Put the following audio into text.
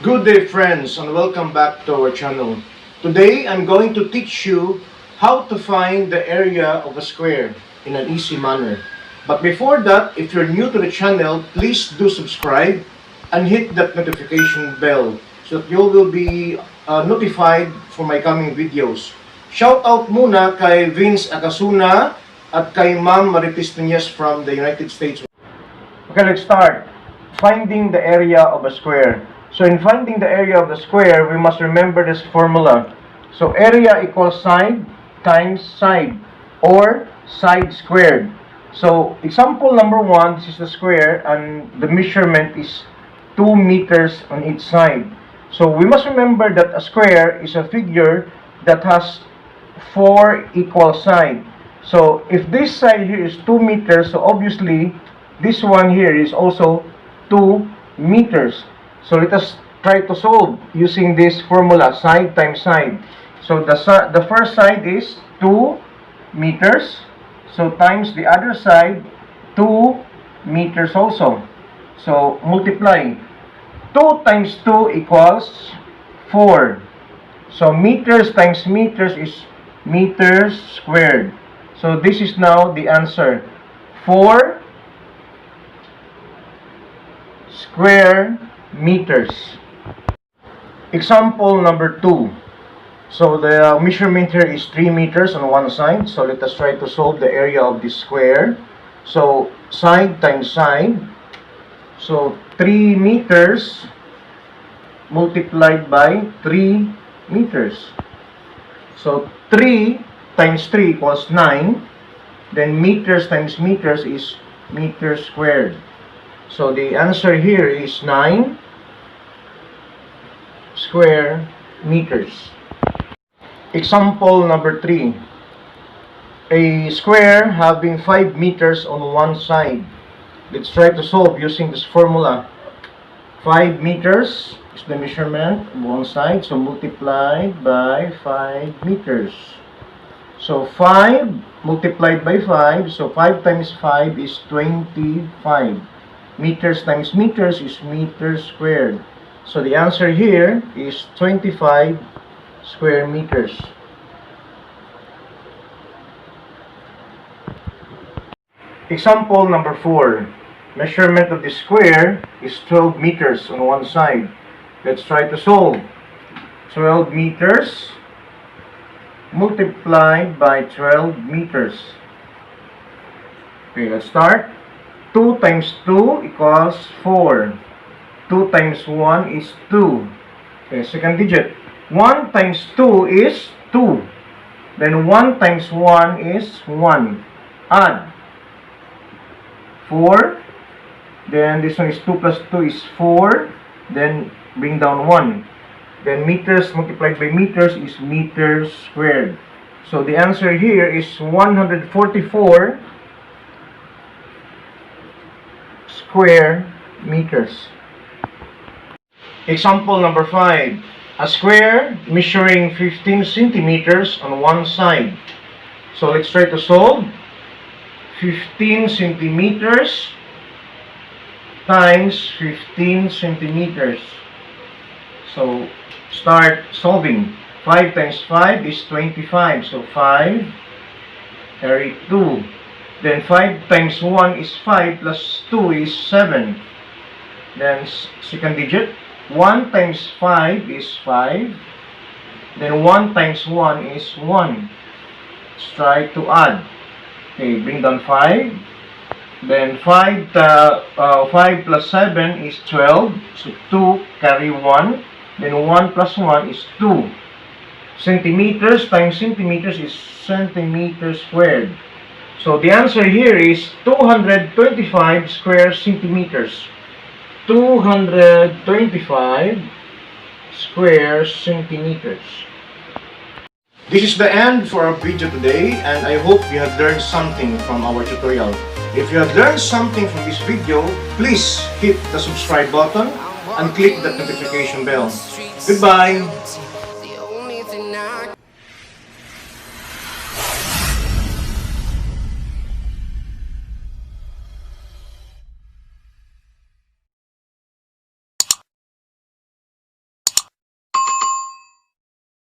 Good day friends, and welcome back to our channel. Today I'm going to teach you how to find the area of a square in an easy manner. But before that, if you're new to the channel, please do subscribe and hit that notification bell so that you will be notified for my coming videos. Shout out muna kay Vince Acasuna at kay Ma'am Maritis Nunez from the United States. Okay, let's start. Finding the area of a square. So in finding the area of the square, we must remember this formula. So area equals side times side, or side squared. So example number 1, this is the square and the measurement is 2 meters on each side. So we must remember that a square is a figure that has 4 equal sides. So if this side here is 2 meters, so obviously this one here is also 2 meters. So let us try to solve using this formula, side times side. So the first side is 2 meters. So times the other side, 2 meters also. So multiply. 2 times 2 equals 4. So meters times meters is meters squared. So this is now the answer. 4 square meters. Example number 2. So the measurement here is 3 meters on one side. So let us try to solve the area of this square. So side times side. So 3 meters multiplied by 3 meters. So 3 times 3 equals 9. Then meters times meters is meters squared. So the answer here is 9 square meters. Example number 3. A square having 5 meters on one side. Let's try to solve using this formula. 5 meters is the measurement on one side, so multiplied by 5 meters. So 5 multiplied by 5, so 5 times 5 is 25. Meters times meters is meters squared. So the answer here is 25 square meters. Example number 4. Measurement of the square is 12 meters on one side. Let's try to solve. 12 meters multiplied by 12 meters. Okay, let's start. 2 times 2 equals 4. 2 times 1 is 2. Okay, second digit. 1 times 2 is 2. Then 1 times 1 is 1. Add. 4. Then this one is 2 plus 2 is 4. Then bring down 1. Then meters multiplied by meters is meters squared. So the answer here is 144 square meters. Example number 5. A square measuring 15 centimeters on one side. So let's try to solve. 15 centimeters times 15 centimeters. So start solving. 5 times 5 is 25. So 5 carry 2. Then 5 times 1 is 5 plus 2 is 7. Then second digit. 1 times 5 is 5. Then 1 times 1 is 1. Let's try to add. Okay, bring down 5. Then 5 plus 7 is 12. So 2 carry 1. Then 1 plus 1 is 2. Centimeters times centimeters is centimeters squared. So the answer here is 225 square centimeters. 225 square centimeters. This is the end for our video today, and I hope you have learned something from our tutorial. If you have learned something from this video, please hit the subscribe button and click that notification bell. Goodbye!